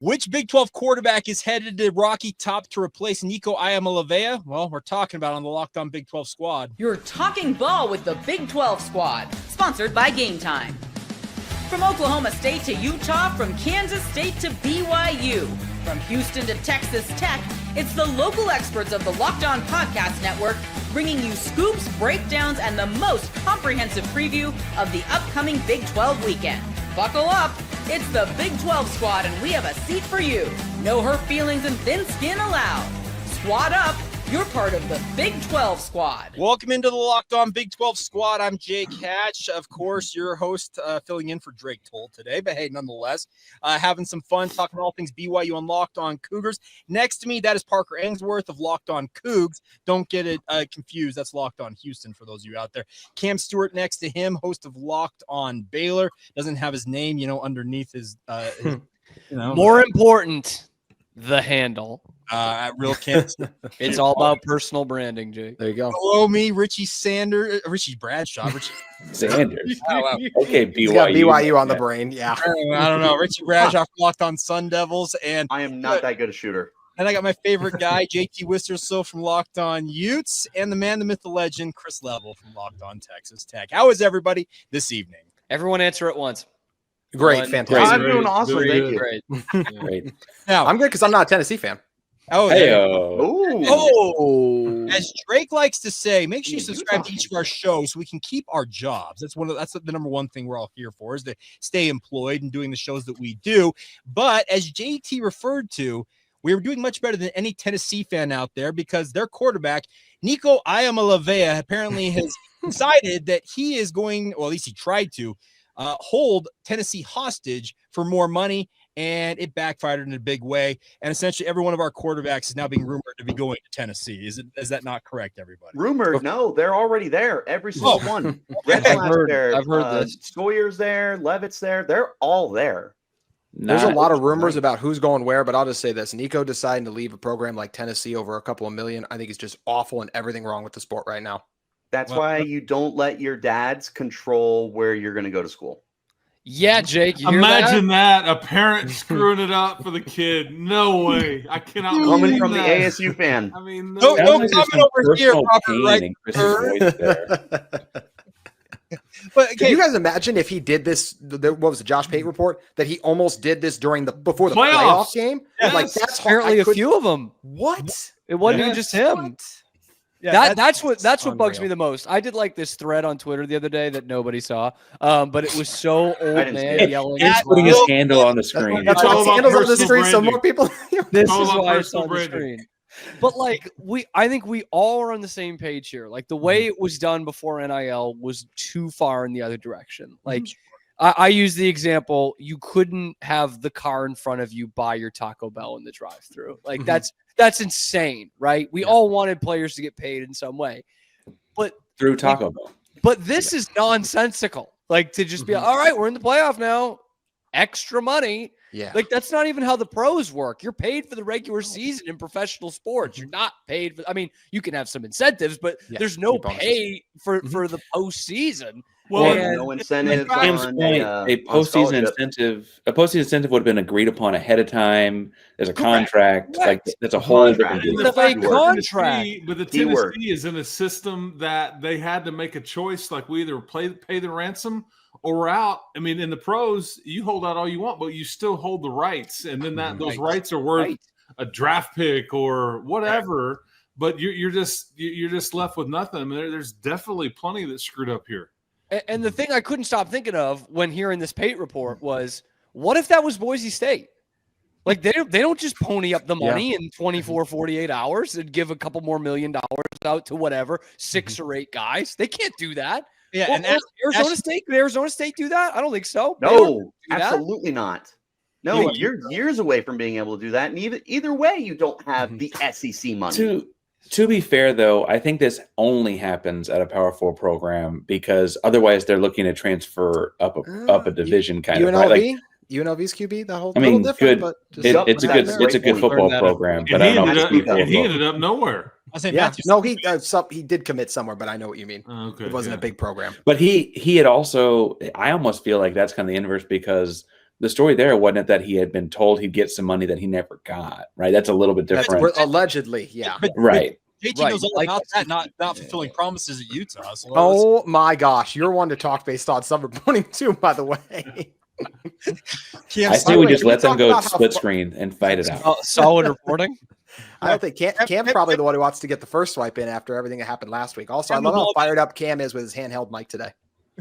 Which Big 12 quarterback is headed to Rocky Top to replace Nico Iamaleava? Well, we're talking about on the Locked On Big 12 Squad. You're talking ball with the Big 12 Squad, sponsored by Game Time. From Oklahoma State to Utah, from Kansas State to BYU, from Houston to Texas Tech, it's the local experts of the Locked On Podcast Network bringing you scoops, breakdowns, and the most comprehensive preview of the upcoming Big 12 weekend. Buckle up. It's the Big 12 Squad, and we have a seat for you. No hurt feelings and thin skin allowed. Squad up. You're part of the Big 12 Squad. Welcome into the Locked On Big 12 Squad. I'm Jake Hatch, of course, your host, filling in for Drake Toll today. But hey, nonetheless, having some fun talking all things BYU on Locked On Cougars. Next to me, that is Parker Ainsworth of Locked On Cougs. Don't get it confused. That's Locked On Houston for those of you out there. Cam Stewart next to him, host of Locked On Baylor. Doesn't have his name, underneath his More important, the handle. At Real Kent. It's all about personal branding, Jake. There you go. Below me, Richie Bradshaw. Sanders. Oh, wow. Okay, He's got BYU on the brain. Yeah. I don't know. Richie Bradshaw Locked On Sun Devils. And I am not that good a shooter. And I got my favorite guy, JT Wisterso from Locked On Utes, and the man, the myth, the legend, Chris Level from Locked On Texas Tech. How is everybody this evening? Everyone answer at once. Great. Fantastic. I'm doing awesome. Thank you. Great. Great. Now, I'm good because I'm not a Tennessee fan. Oh, Ooh. As Drake likes to say, make sure you subscribe to each of our shows so we can keep our jobs. That's the number one thing we're all here for, is to stay employed and doing the shows that we do. But as JT referred to, we are doing much better than any Tennessee fan out there because their quarterback, Nico Iamaleava, apparently has decided that he is going, or at least he tried to, hold Tennessee hostage for more money. And it backfired in a big way. And essentially every one of our quarterbacks is now being rumored to be going to Tennessee. Is that not correct, everybody? Rumored? No, they're already there. Every single one. I've heard this. Sawyer's there. Levitt's there. They're all there. There's a lot of rumors about who's going where, but I'll just say this. Nico deciding to leave a program like Tennessee over a couple of million, I think it's just awful and everything wrong with the sport right now. That's why you don't let your dads control where you're going to go to school. Yeah, Jake. Imagine that? A parent screwing it up for the kid. No way. I cannot. Coming from the ASU fan. I mean, no comment over here, Robert. But can you guys imagine if he did this? What was the Josh Pate report that he almost did this before the playoff game? Yes. Like that's apparently a few of them. What? It wasn't even just him. What? Yeah, that's what bugs me the most. I did like this thread on Twitter the other day that nobody saw, but it was so old man yelling. He's putting his handle on the screen. That's why his handle's on the screen, so more people. This is why it's on the screen. But I think we all are on the same page here. Like the way it was done before NIL was too far in the other direction. Like I use the example: you couldn't have the car in front of you buy your Taco Bell in the drive-through. Like that's insane, right? We all wanted players to get paid in some way, but through Taco Bell. But this is nonsensical. Like to just be all right, we're in the playoff now, extra money. Yeah, like that's not even how the pros work. You're paid for the regular season in professional sports. You're not paid for. I mean, you can have some incentives, but there's no pay for the postseason. Well, no incentive. A postseason incentive would have been agreed upon ahead of time. There's a contract. Like that's a whole different deal. It's a contract. But the Tennessee is in a system that they had to make a choice. Like we either pay the ransom or we're out. I mean, in the pros, you hold out all you want, but you still hold the rights, and then those rights are worth a draft pick or whatever. But you're just left with nothing. I mean, there's definitely plenty that's screwed up here. And the thing I couldn't stop thinking of when hearing this Pate report was, what if that was Boise State? Like they don't just pony up the money in 24, 48 hours and give a couple more $1 million out to whatever 6 or 8 guys. They can't do that. Yeah, well, and Arizona State. Did Arizona State do that? I don't think so. No, absolutely not. No, you're years away from being able to do that. And either way, you don't have the SEC money. To be fair, though, I think this only happens at a Power 4 program because otherwise they're looking to transfer up a division kind of. Right? UNLV's QB, that whole good. But it's a good football program. But I don't know. He ended up nowhere. He did commit somewhere, but I know what you mean. It wasn't a big program. But he had also. I almost feel like that's kind of the inverse because the story there wasn't that he had been told he'd get some money that he never got, right? That's a little bit different. Allegedly, yeah. Right. JT knows all about that, not fulfilling promises at Utah. So oh my gosh, you're one to talk based on summer reporting too, by the way. I say we just let them go split screen and fight it out. Solid reporting. I don't think Cam's probably the one who wants to get the first swipe in after everything that happened last week. Also, I love how fired up Cam is with his handheld mic today.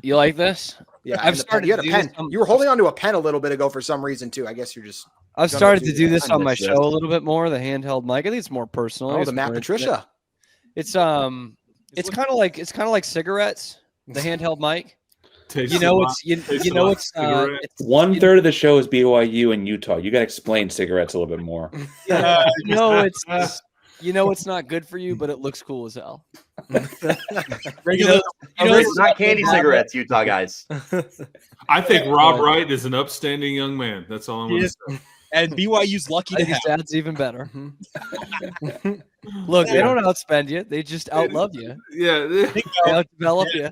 You like this? Yeah, I've started. You had a pen. You were holding onto a pen a little bit ago for some reason too. I guess you're just. I've started to do this on my show a little bit more. The handheld mic. I think it's more personal. Oh, the Matt Patricia. It's kind of like cigarettes. The handheld mic. It's 1/3 of the show is BYU and Utah. You got to explain cigarettes a little bit more. Yeah, it's not good for you, but it looks cool as hell. Not candy cigarettes, Utah guys. I think Rob Wright is an upstanding young man. That's all I'm going to say. And BYU's lucky to have. That's even better. Look, they don't outspend you; they just outlove you. Yeah, they outdevelop you.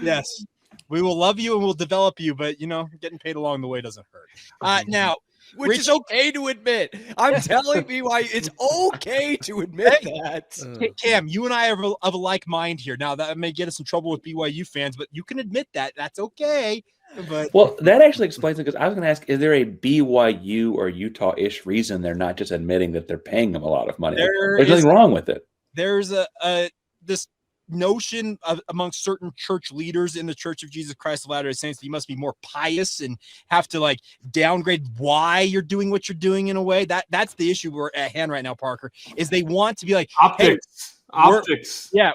Yes, we will love you and we'll develop you, but getting paid along the way doesn't hurt. Now, which is okay to admit. I'm telling BYU, it's okay to admit that. Cam, you and I are of a like mind here. Now that may get us in trouble with BYU fans, but you can admit that. That's okay. But well, that actually explains it, because I was going to ask, is there a BYU or Utah-ish reason they're not just admitting that they're paying them a lot of money? There's nothing wrong with it. There's this notion amongst certain church leaders in the Church of Jesus Christ of Latter-day Saints that you must be more pious and have to downgrade why you're doing what you're doing in a way. That's the issue we're at hand right now, Parker, is they want to be like optics.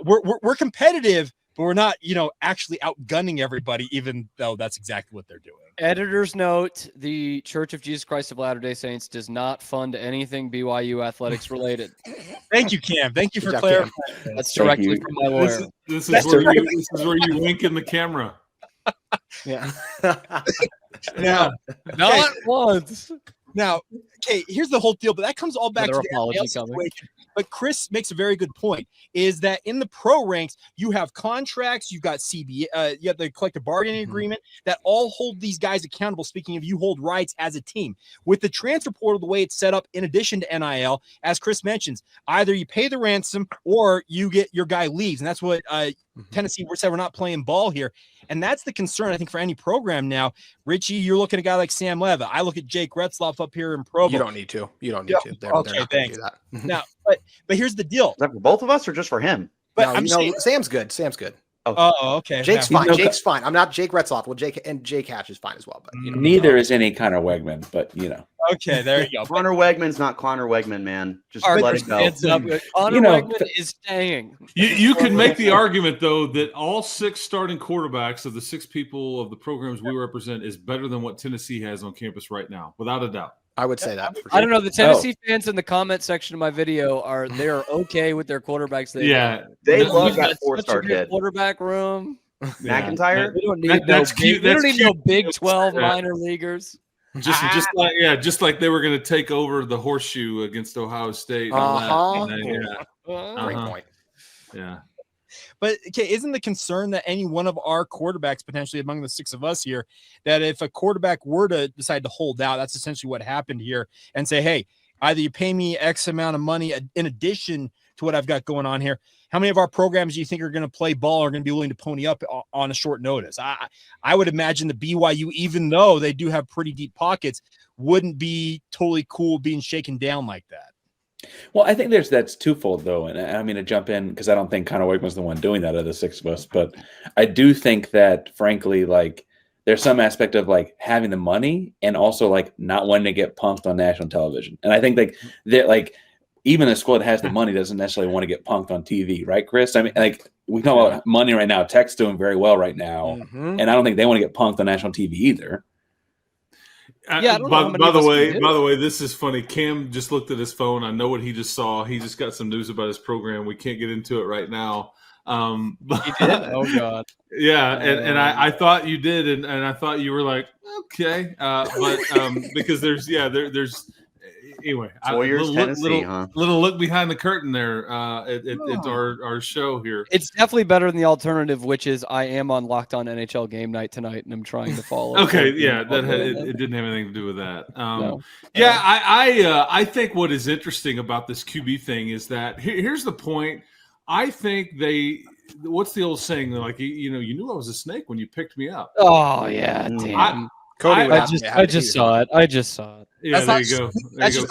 We're competitive, but we're not, actually outgunning everybody, even though that's exactly what they're doing. Editor's note, the Church of Jesus Christ of Latter-day Saints does not fund anything BYU athletics related. Thank you, Cam. Thank you for clarifying. That's directly from my lawyer. This is where you wink in the camera. Yeah. Now, not once. Now, okay, here's the whole deal, but that comes all back to the NIL situation. But Chris makes a very good point, is that in the pro ranks, you have contracts, you've got CBA, you have the collective bargaining agreement that all hold these guys accountable. Speaking of, you hold rights as a team. With the transfer portal, the way it's set up, in addition to NIL, as Chris mentions, either you pay the ransom or you get your guy leaves. And that's what Tennessee said, we're not playing ball here. And that's the concern, I think, for any program now. Richie, you're looking at a guy like Sam Leva. I look at Jake Retzloff up here in Provo. You don't need to. Okay, thanks. Now, but here's the deal. Is that for both of us or just for him? But I'm saying, Sam's good. Oh, okay. Jake's fine. Jake's fine. I'm not Jake Retzloff. Well, Jake Hatch is fine as well. But neither is any Connor Wegman. But Okay, there you go. Connor Wegman's not Connor Wegman, man. Just let it go. Connor Wegman is staying. You can make the argument, though, that all 6 starting quarterbacks of the 6 people of the programs we represent is better than what Tennessee has on campus right now, without a doubt. I would say that. For sure. I don't know. The Tennessee fans in the comment section of my video they're okay with their quarterbacks. They love that 4-star kid. Quarterback room. McIntyre. We don't need no Big 12 minor leaguers. Just like they were going to take over the horseshoe against Ohio State. Great point. Yeah. But okay, isn't the concern that any one of our quarterbacks, potentially among the 6 of us here, that if a quarterback were to decide to hold out, that's essentially what happened here, and say, hey, either you pay me X amount of money in addition to what I've got going on here. How many of our programs do you think are going to play ball or are going to be willing to pony up on a short notice? I would imagine the BYU, even though they do have pretty deep pockets, wouldn't be totally cool being shaken down like that. Well, I think that's twofold, though. And I mean to jump in because I don't think Connor Wegman's the one doing that of the 6 of us. But I do think that, frankly, there's some aspect of having the money and also not wanting to get punked on national television. And I think even a school that has the money doesn't necessarily want to get punked on TV, right, Chris? I mean, we talk about money right now. Tech's doing very well right now, and I don't think they want to get punked on national TV either. By the way, this is funny. Cam just looked at his phone. I know what he just saw. He just got some news about his program. We can't get into it right now. But, he did? Oh God. Yeah, and I thought you did, and I thought you were like, okay, but because there's Anyway, Sawyer's, Tennessee, huh? Little look behind the curtain there at our show here. It's definitely better than the alternative, which is I am on Locked On NHL Game Night tonight, and I'm trying to follow. Okay, yeah, it didn't have anything to do with that. No. Yeah, I think what is interesting about this QB thing is that here's the point. I think what's the old saying? Like, you knew I was a snake when you picked me up. Oh yeah, damn. Cody, I just saw it. Yeah, there you go. That's not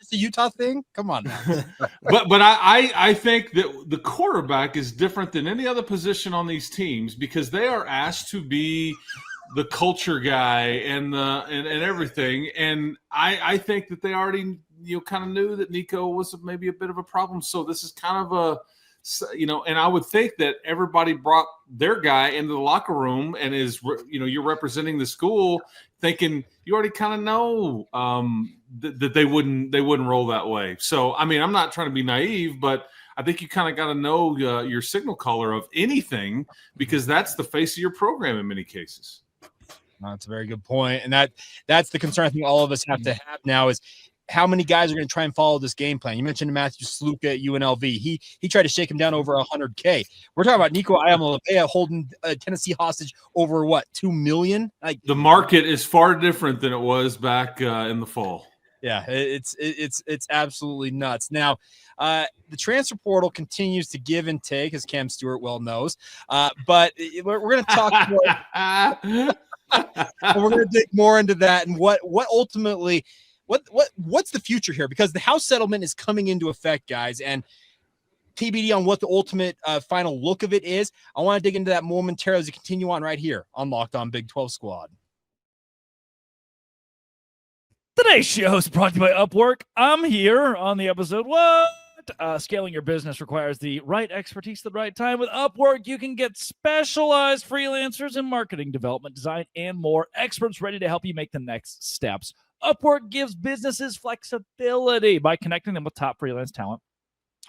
just a Utah thing. Come on now. but I think that the quarterback is different than any other position on these teams because they are asked to be the culture guy and everything. And I think that they already kind of knew that Nico was maybe a bit of a problem. So this is kind of and I would think that everybody brought their guy into the locker room and you're representing the school thinking you already kind of know that they wouldn't roll that way. So, I mean, I'm not trying to be naive, but I think you kind of got to know your signal caller of anything because that's the face of your program in many cases. That's a very good point. And that's the concern I think all of us have to have now is how many guys are going to try and follow this game plan? You mentioned Matthew Sluka at UNLV. He tried to shake him down over 100K. We're talking about Nico Iamaleava holding Tennessee hostage over what, $2 million? The market is far different than it was back in the fall. Yeah, it's absolutely nuts. Now, the transfer portal continues to give and take, as Cam Stewart well knows. But we're going to talk more. We're going to dig more into that and what ultimately. What's the future here? Because the house settlement is coming into effect, guys, and TBD on what the ultimate final look of it is. I want to dig into that momentarily as we continue on right here on Locked On Big 12 Squad. Today's show is brought to you by Upwork. I'm here on the episode. What? Scaling your business requires the right expertise at the right time. With Upwork, you can get specialized freelancers in marketing, development, design, and more. Experts ready to help you make the next steps. Upwork gives businesses flexibility by connecting them with top freelance talent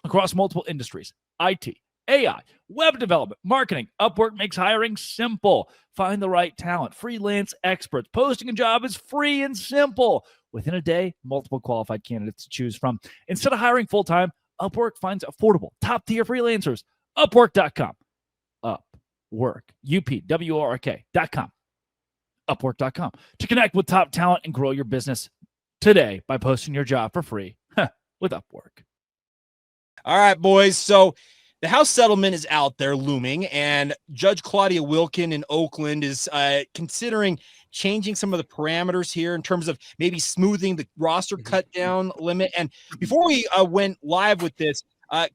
across multiple industries, IT, AI, web development, marketing. Upwork makes hiring simple. Find the right talent, freelance experts. Posting a job is free and simple. Within a day, multiple qualified candidates to choose from. Instead of hiring full-time, Upwork finds affordable, top-tier freelancers. Upwork.com. Upwork. UPWORK.com. Upwork.com to connect with top talent and grow your business today by posting your job for free with Upwork. All right, boys. So the house settlement is out there looming, and Judge Claudia Wilkin in Oakland is considering changing some of the parameters here in terms of maybe smoothing the roster cut down limit. And before we went live with this,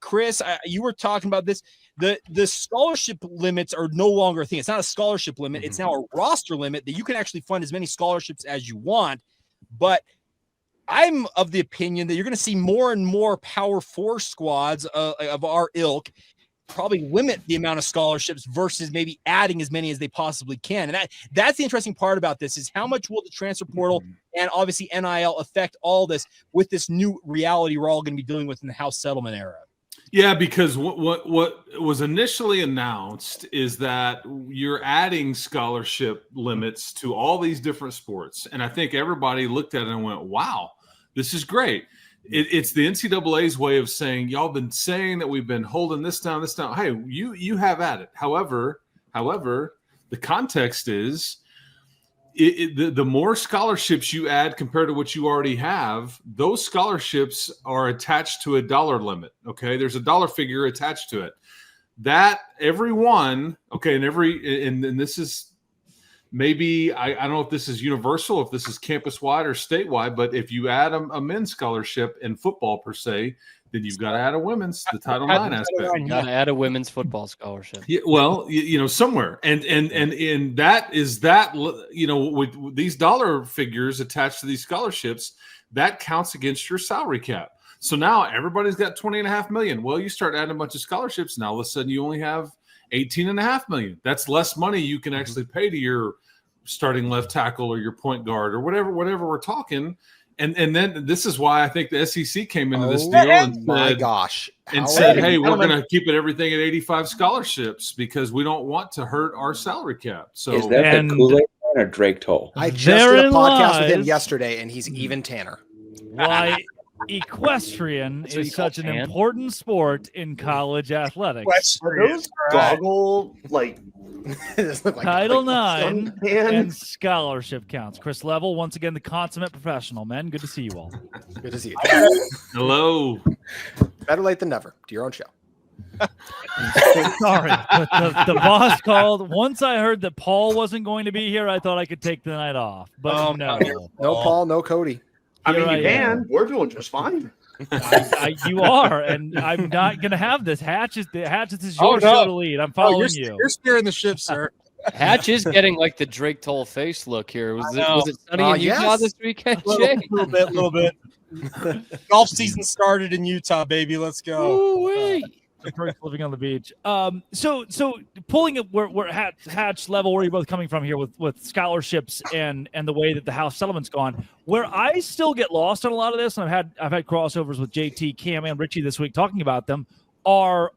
Chris, you were talking about this. The scholarship limits are no longer a thing. It's not a scholarship limit. It's now a roster limit that you can actually fund as many scholarships as you want. But I'm of the opinion that you're going to see more and more Power 4 squads of our ilk probably limit the amount of scholarships versus maybe adding as many as they possibly can. And that's the interesting part about this is how much will the transfer portal and obviously NIL affect all this with this new reality we're all going to be dealing with in the house settlement era. Yeah, because what was initially announced is that you're adding scholarship limits to all these different sports. And I think everybody looked at it and went, wow, this is great. It's the NCAA's way of saying, y'all been saying that we've been holding this down. Hey, you have at it. However, the context is the more scholarships you add compared to what you already have, those scholarships are attached to a dollar limit. Okay. There's a dollar figure attached to it that every one. Okay. And this is maybe, I don't know if this is universal, if this is campus wide or statewide, but if you add a men's scholarship in football per se, then you've got to add a women's, the Title IX aspect. You got to add a women's football scholarship. Yeah, well, somewhere, and that is that. With these dollar figures attached to these scholarships, that counts against your salary cap. So now everybody's got $20.5 million. Well, you start adding a bunch of scholarships. Now all of a sudden you only have $18.5 million. That's less money you can actually pay to your starting left tackle or your point guard or whatever we're talking. And then this is why I think the SEC came into this deal and said, hey, we're going to keep everything at 85 scholarships because we don't want to hurt our salary cap. So is that the Kool-Aid or Drake Toll? I just did a podcast with him yesterday, and he's even tanner. why equestrian That's what is you call such an tan? important sport in college athletics. Are those goggle like This look like- Title like- IX and scholarship counts. Chris Level, once again, the consummate professional. Men, good to see you all. Good to see you. Hello. Better late than never. To your own show. Sorry, but the boss called. Once I heard that Paul wasn't going to be here, I thought I could take the night off. But no. No Paul, no Cody. I mean, Here you I am. can. We're doing just fine. You are, and I'm not going to have this. Hatch is your Oh, no. show to lead. I'm following you're, you. You're steering the ship, sir. Hatch is getting like the Drake Toll face look here. Was it sunny in Utah yes. this weekend, A Jay? little bit. Golf season started in Utah, baby. Let's go. Ooh-wee. The perks living on the beach. So pulling it where Hatch Level, where you're both coming from here with scholarships and the way that the house settlement's gone. Where I still get lost on a lot of this, and I've had crossovers with JT, Cam, and Richie this week talking about them. Are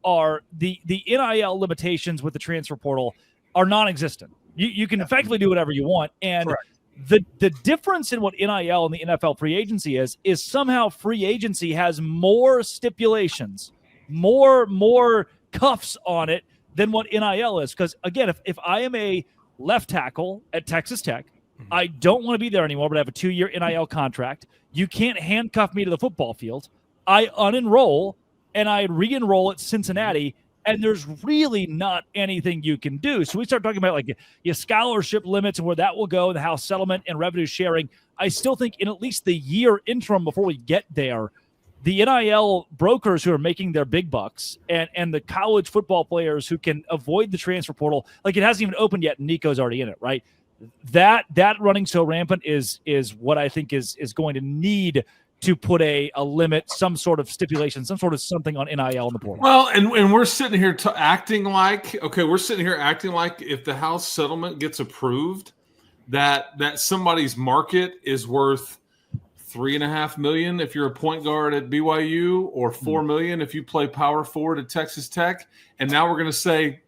the NIL limitations with the transfer portal are non-existent. You can effectively do whatever you want, and Correct. the difference in what NIL and the NFL free agency is somehow free agency has more stipulations, more cuffs on it than what NIL is. Because again, if I am a left tackle at Texas Tech, I don't want to be there anymore, but I have a 2-year NIL contract. You can't handcuff me to the football field. I unenroll and I re-enroll at Cincinnati, and there's really not anything you can do. So we start talking about like your scholarship limits and where that will go, the house settlement and revenue sharing. I still think in at least the year interim before we get there, the NIL brokers who are making their big bucks and the college football players who can avoid the transfer portal, like it hasn't even opened yet, and Nico's already in it, right? That running so rampant is what I think is going to need to put a limit, some sort of stipulation, some sort of something on NIL in the portal. Well, and we're sitting here acting like if the house settlement gets approved, that somebody's market is worth $3.5 million if you're a point guard at BYU, or $4 million if you play power forward at Texas Tech. And now we're going to say,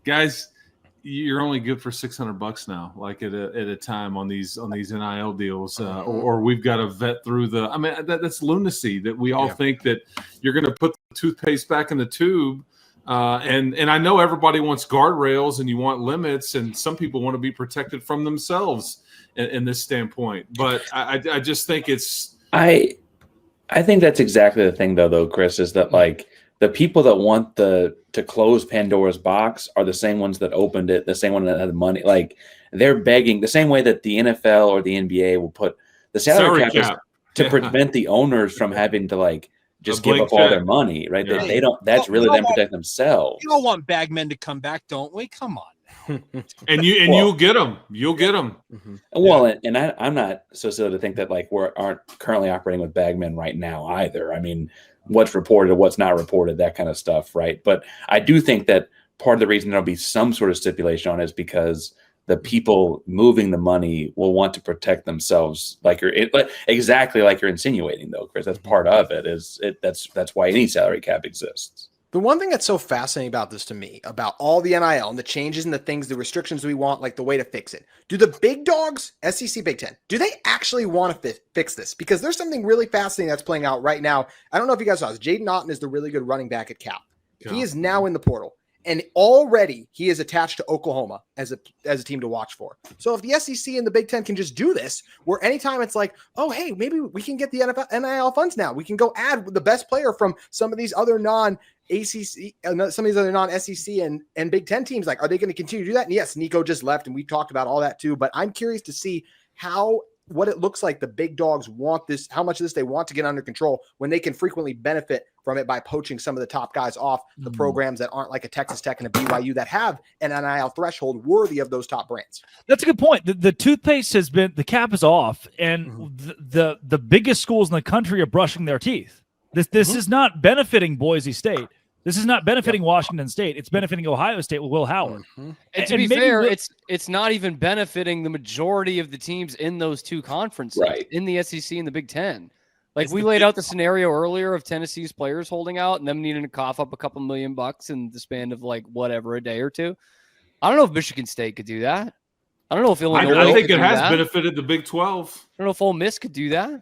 guys, you're only good for $600 now, like at a time on these NIL deals, or we've got to vet through the. I mean, that's lunacy that we all think that you're going to put the toothpaste back in the tube. And I know everybody wants guardrails and you want limits, and some people want to be protected from themselves in this standpoint. But I just think it's. I think that's exactly the thing, though, Chris, is that like the people that want to close Pandora's box are the same ones that opened it, the same one that had the money. Like they're begging the same way that the NFL or the NBA will put the salary cap to prevent the owners from having to like just give up all their money, right? Yeah. They don't. That's really them protect themselves. You don't want Bagmen to come back, don't we? Come on. And you'll get them. You'll get them. Well, and I'm not so silly to think that like we aren't currently operating with bagmen right now either. I mean, what's reported, what's not reported, that kind of stuff, right? But I do think that part of the reason there'll be some sort of stipulation on it is because the people moving the money will want to protect themselves, exactly like you're insinuating, though, Chris. That's part of it. That's why any salary cap exists. The one thing that's so fascinating about this to me, about all the NIL and the changes and the things, the restrictions we want, like the way to fix it. Do the big dogs, SEC, Big Ten, do they actually want to fix this? Because there's something really fascinating that's playing out right now. I don't know if you guys saw this. Jaden Otten is the really good running back at Cal. He is now in the portal. And already he is attached to Oklahoma as a team to watch for. So if the SEC and the Big Ten can just do this, where anytime it's like, oh, hey, maybe we can get the NIL funds now. We can go add the best player from some of these other non-ACC, some of these other non-SEC and Big Ten teams. Like, are they going to continue to do that? And yes, Nico just left, and we talked about all that too. But I'm curious to see what it looks like the big dogs want this, how much of this they want to get under control when they can frequently benefit from it by poaching some of the top guys off the programs that aren't like a Texas Tech and a BYU that have an NIL threshold worthy of those top brands. That's a good point. The toothpaste has been, the cap is off, and the biggest schools in the country are brushing their teeth. This is not benefiting Boise State. This is not benefiting Washington State. It's benefiting Ohio State with Will Howard. And to be fair, it's not even benefiting the majority of the teams in those two conferences, in the SEC and the Big Ten. Like we laid out the scenario earlier of Tennessee's players holding out and them needing to cough up a couple $1 million in the span of like whatever, a day or two. I don't know if Michigan State could do that. I don't know if Illinois. I think it has benefited the Big 12. I don't know if Ole Miss could do that.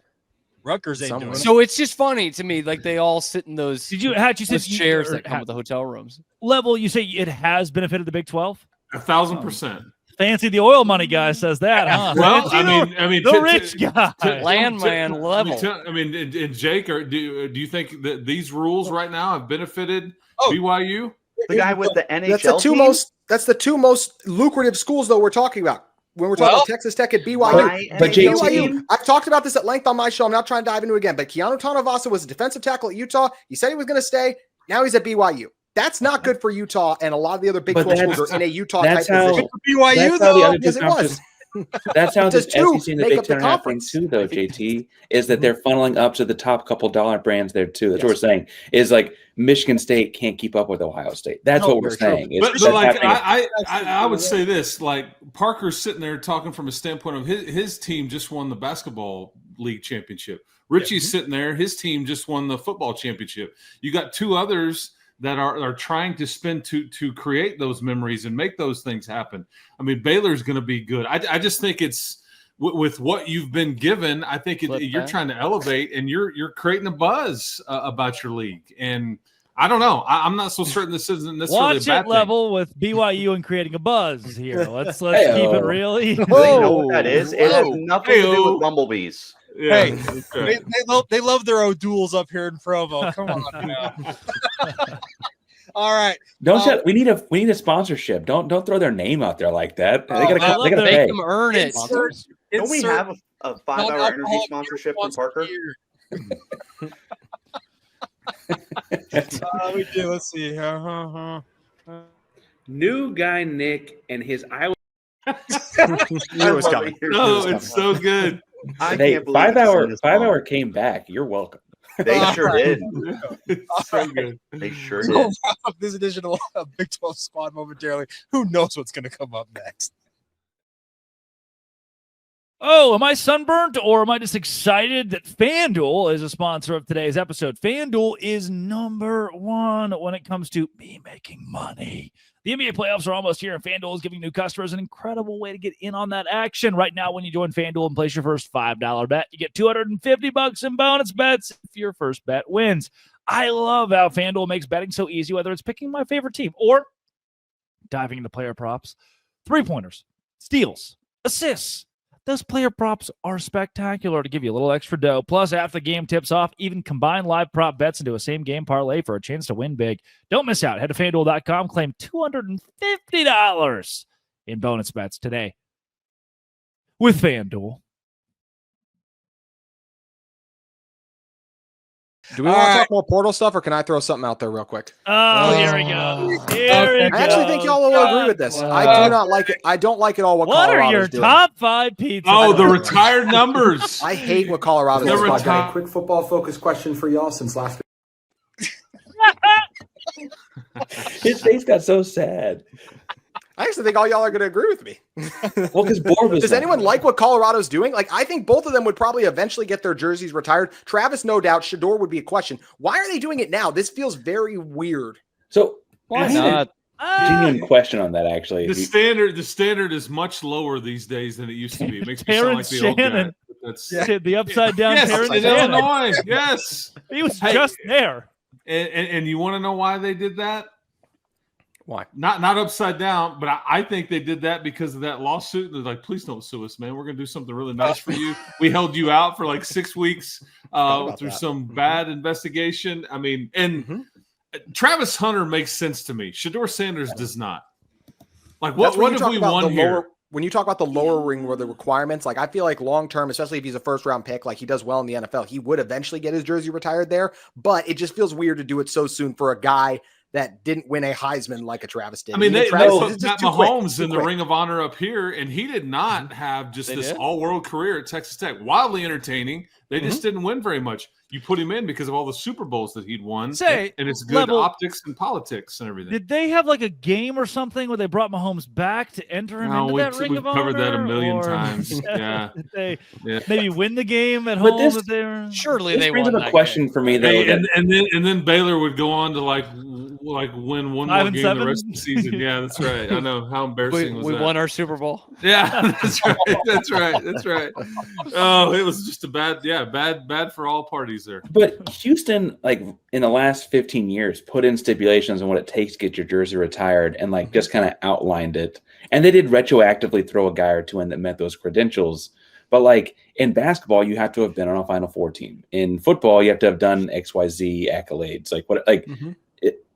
Rutgers ain't doing it. So it's just funny to me, like they all sit in those. How'd you say chairs that come with the hotel rooms? Level, you say it has benefited the Big 12? 1,000%. Fancy the oil money guy says that, huh? Well, Fancy I mean, the rich guy, landman level. I mean, and Jake, do you think that these rules right now have benefited BYU? The guy with the NHL That's the two most lucrative schools, though, we're talking about. When we're talking about Texas Tech at BYU. But BYU, I've talked about this at length on my show. I'm not trying to dive into it again. But Keanu Tanavasa was a defensive tackle at Utah. He said he was going to stay. Now he's at BYU. That's not good for Utah, and a lot of the other Big 12 schools are in a Utah-type position. BYU, though. Yes, it was. That's how the SEC and the make Big up the Ten are happening conference. too, though, JT, is that they're funneling up to the top couple dollar brands there too. That's what we're saying. Is like Michigan State can't keep up with Ohio State. That's what we're saying. But like I would say this, like Parker's sitting there talking from a standpoint of his team just won the basketball league championship. Richie's sitting there, his team just won the football championship. You got two others that are trying to spend to create those memories and make those things happen. I mean, Baylor's going to be good. I just think it's with what you've been given. I think you're trying to elevate and you're creating a buzz about your league. And I don't know. I'm not so certain this isn't necessarily a bad thing. Level with BYU and creating a buzz here. Let's keep it really. You know what that is? It has nothing to do with bumblebees. Yeah. Hey, they love their O'Douls up here in Provo. Come on now. All right. We need a sponsorship. Don't throw their name out there like that. They gotta make them earn it. Don't we have a 5-hour energy sponsorship from Parker? We do. Let's see. New guy Nick and his Iowa. It's so good. I can't believe 5-hour came back. You're welcome. They sure did. So good. They sure We'll did. wrap up this edition of Big 12 Squad momentarily. Who knows what's going to come up next? Oh, am I sunburnt or am I just excited that FanDuel is a sponsor of today's episode? FanDuel is number one when it comes to me making money. The NBA playoffs are almost here, and FanDuel is giving new customers an incredible way to get in on that action. Right now, when you join FanDuel and place your first $5 bet, you get $250 in bonus bets if your first bet wins. I love how FanDuel makes betting so easy, whether it's picking my favorite team or diving into player props, three-pointers, steals, assists. Those player props are spectacular to give you a little extra dough. Plus, after the game tips off, even combine live prop bets into a same-game parlay for a chance to win big. Don't miss out. Head to FanDuel.com. Claim $250 in bonus bets today with FanDuel. Do we want to talk more portal stuff, or can I throw something out there real quick? Oh, here we go. I actually think y'all will agree with this. I do not like it. I don't like it all what Colorado's are your doing. top 5 pizzas? Oh, the retired numbers. I hate what Colorado's doing. I've got a quick football-focused question for y'all since last week. His face got so sad. I actually think all y'all are going to agree with me. Well, because does anyone like what Colorado's doing? Like, I think both of them would probably eventually get their jerseys retired. Travis, no doubt. Shedeur would be a question. Why are they doing it now? This feels very weird. So why not? Genuine question on that, actually. The standard is much lower these days than it used to be. It makes me sound like the old guy. That's the upside down. Yes, Terrence in Shannon. Illinois. Yes, he was just there. And you want to know why they did that? Why? Not upside down, but I think they did that because of that lawsuit. They're like, please don't sue us, man. We're going to do something really nice for you. We held you out for like 6 weeks through some bad investigation. I mean, and Travis Hunter makes sense to me. Shedeur Sanders does not. Like, what have we won here? When you talk about the lowering of the requirements, like I feel like long term, especially if he's a first round pick, like he does well in the NFL, he would eventually get his jersey retired there. But it just feels weird to do it so soon for a guy that didn't win a Heisman like a Travis did. I mean, they Travis, Matt Mahomes in the Ring of Honor up here, and he did not have just this all-world career at Texas Tech. Wildly entertaining. They just didn't win very much. You put him in because of all the Super Bowls that he'd won, and it's good optics and politics and everything. Did they have like a game or something where they brought Mahomes back to enter him into that Ring of Honor? We've covered that a million times. Yeah. Did they maybe win the game at home? Surely they brings won up a question for me, though. And then Baylor would go on to like like win one 5 more and game 7? the rest of the season. Yeah, that's right. I know how embarrassing was We that. won our Super Bowl. Yeah, that's right. That's right. That's right. Oh, it was just a bad for all parties there. But Houston, like in the last 15 years, put in stipulations on what it takes to get your jersey retired, and like just kind of outlined it. And they did retroactively throw a guy or two in that met those credentials. But like in basketball, you have to have been on a Final Four team. In football, you have to have done XYZ accolades. Like what? Like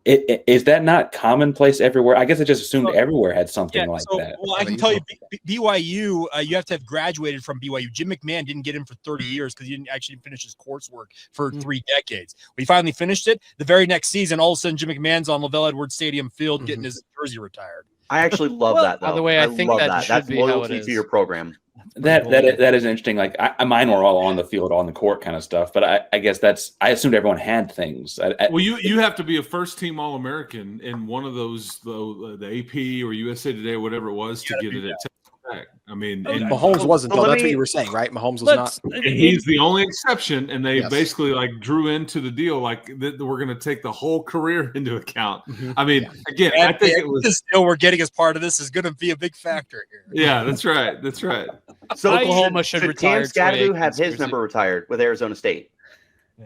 is that not commonplace everywhere? I guess I just assumed everywhere had something like that. Well, I can tell you, BYU, you have to have graduated from BYU. Jim McMahon didn't get in for 30 years because he didn't actually finish his coursework for 3 decades. When he finally finished it, the very next season, all of a sudden, Jim McMahon's on LaVell Edwards Stadium field getting his jersey retired. I actually love that, though. By the way, I think love that should That's be how it loyalty is. to your program. That is interesting. Like mine were all on the field, on the court kind of stuff. But I guess I assumed everyone had things. Well, you have to be a first team All-American in one of those, the AP or USA Today or whatever it was to get it at Texas Tech. I mean, Mahomes wasn't, though. That's what you were saying, right? Mahomes was not. And he's the only exception, and they basically like drew into the deal like that we're going to take the whole career into account. I mean, again, I think it was still we're getting as part of this is going to be a big factor here. Yeah, that's right. That's right. So Oklahoma should retire. Cam Scadaboo have his number retired with Arizona State?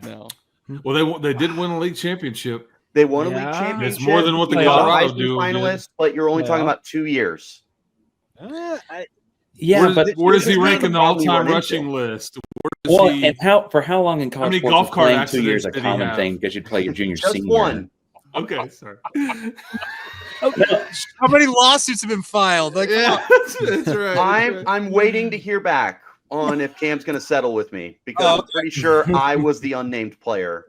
No. Well, they did win a league championship. They won a league championship. It's more than what the He was a Colorado Heisman do. finalist, but you're only talking about 2 years. Where does he rank in the all-time rushing list? And for how long in college sports golf was cart playing 2 years a accidents did he common have? thing because you'd play your junior Just senior? one. Okay, sorry. How many lawsuits have been filed? Like, That's right. I'm waiting to hear back on if Cam's going to settle with me because I'm pretty sure I was the unnamed player.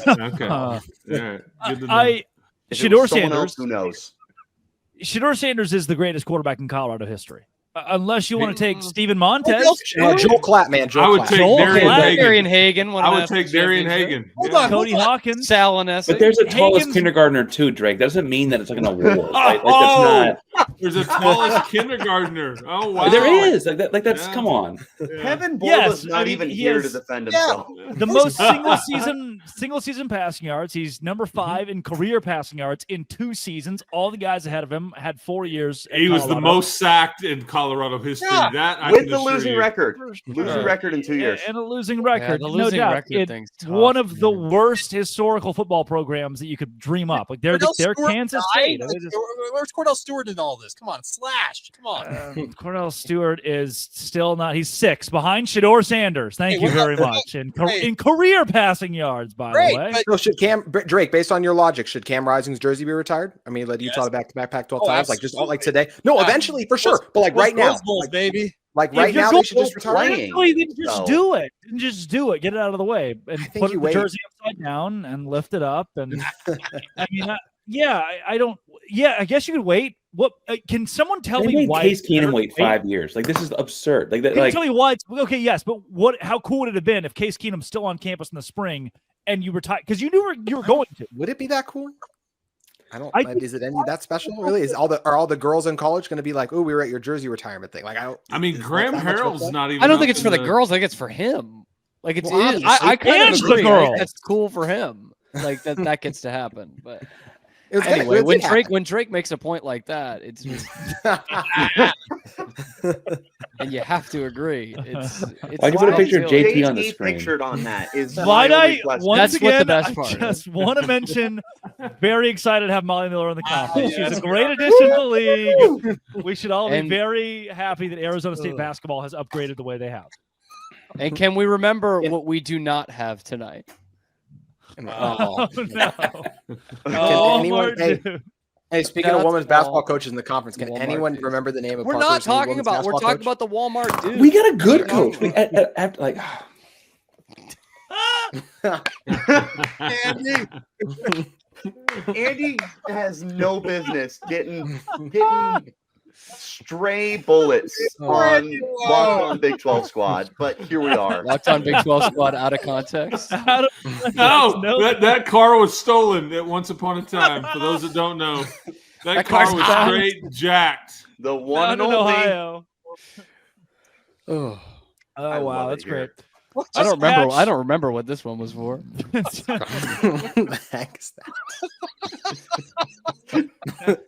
Okay. All right. Good to know. If it Shedeur was someone Sanders. else, who knows? Shedeur Sanders is the greatest quarterback in Colorado history. Unless you want to take Steven Montez. Joel Klatt, man. I would take Darian Hagan. I would take Darian Hagan. Cody Hawkins. Salinesi. But there's a tallest kindergartner too, Drake. That doesn't mean that it's like an award. Right? Like, that's There's a tallest kindergartner. Oh wow, there is. Like that. Like that's come on. Kevin Borba's not even he here has- to defend himself. The most single season passing yards. He's number 5 in career passing yards in 2 seasons. All the guys ahead of him had 4 years. He was the most sacked in Colorado history. Yeah, That I with can the assure losing you. record. Losing record in 2 years. And a losing record. the no losing doubt. record It's thing's tough, one of the worst historical football programs that you could dream up. Like they're Kansas State. Where's Cordell Stewart in all this? Come on, Slash. Come on. Cordell Stewart is still not. He's 6 behind Shedeur Sanders. Thank you very much. In career passing yards, by the way. So should Drake, based on your logic, should Cam Rising's jersey be retired? I mean, led Utah to back-to-back Pac-12 titles, like just all like today. No, eventually for sure, but like right now, baby. Like right now, they should just retire. Then just do it. And just do it. Get it out of the way and put the wait. jersey upside down and lift it up. And I mean, I don't. Yeah, I guess you could wait. What can someone tell They me made why Case Keenum wait 5 years? Like this is absurd. Like that. Can you Like tell me why? Okay, yes, but what? How cool would it have been if Case Keenum's still on campus in the spring and you retired because you knew you were going to? Would it be that cool? I don't. Is it any that special? Really? Are all the girls in college going to be like, "Oh, we were at your jersey retirement thing"? Like I mean, Graham Harrell's not even. I don't think it's for the girls. I think it's for him. Like it's. I kind of agree. That's cool for him. Like that gets to happen. But anyway, when Drake makes a point like that, it's just. And you have to agree. It's I can put a picture of JT on the screen. Pictured on that is Why I once That's again? what the best part I just want to mention. Very excited to have Molly Miller in the conference. She's a great addition to the league. We should all be very happy that Arizona State basketball has upgraded the way they have. And can we remember what we do not have tonight? Oh no! Hey, speaking of women's basketball coaches in the conference, can anyone remember the name of? We're not talking about. We're talking about the Walmart dude. We got a good coach. Andy has no business getting stray bullets on Locked On Big 12 Squad, but here we are. Locked On Big 12 Squad out of context. That car was stolen at once upon a time. For those that don't know, that car was straight jacked. The one and in only. Ohio. Oh wow, that's great. I don't remember. I don't remember what this one was for. The heck is that?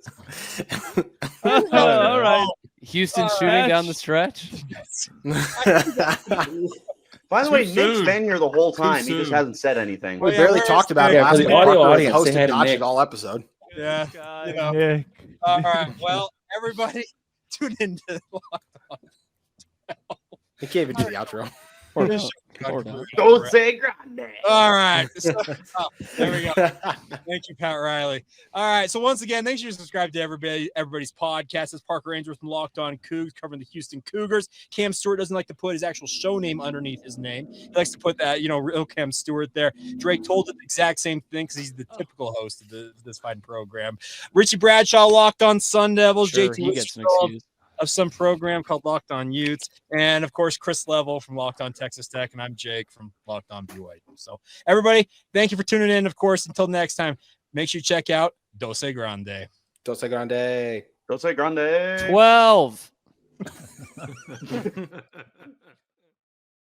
All right. Houston shooting down the stretch. By the way, Too Nick's soon. been here the whole time. He soon. just hasn't said anything. We barely talked about it Yeah, last for the week. audio Parker was audience, say hi hosting to Dodging Nick. all episode. Yeah. God, You know. Nick. All right. Well, everybody, tune into Locked On. He can't even do the outro. Don't say grande. All right. There we go. Thank you, Pat Riley. All right. So once again, make sure you subscribe to everybody's podcast. It's Parker Ainsworth from Locked On Cougs covering the Houston Cougars. Cam Stewart doesn't like to put his actual show name underneath his name. He likes to put that, real Cam Stewart there. Drake told it the exact same thing because he's the typical host of this fine program. Richie Bradshaw, Locked On Sun Devils. Sure, JT he gets an Wistrov excuse. of some program called Locked On Utes, and of course Chris Level from Locked On Texas Tech, and I'm Jake from Locked On BYU. So everybody, thank you for tuning in. Of course, until next time, make sure you check out Dose Grande. Dose Grande. Don't say grande. 12.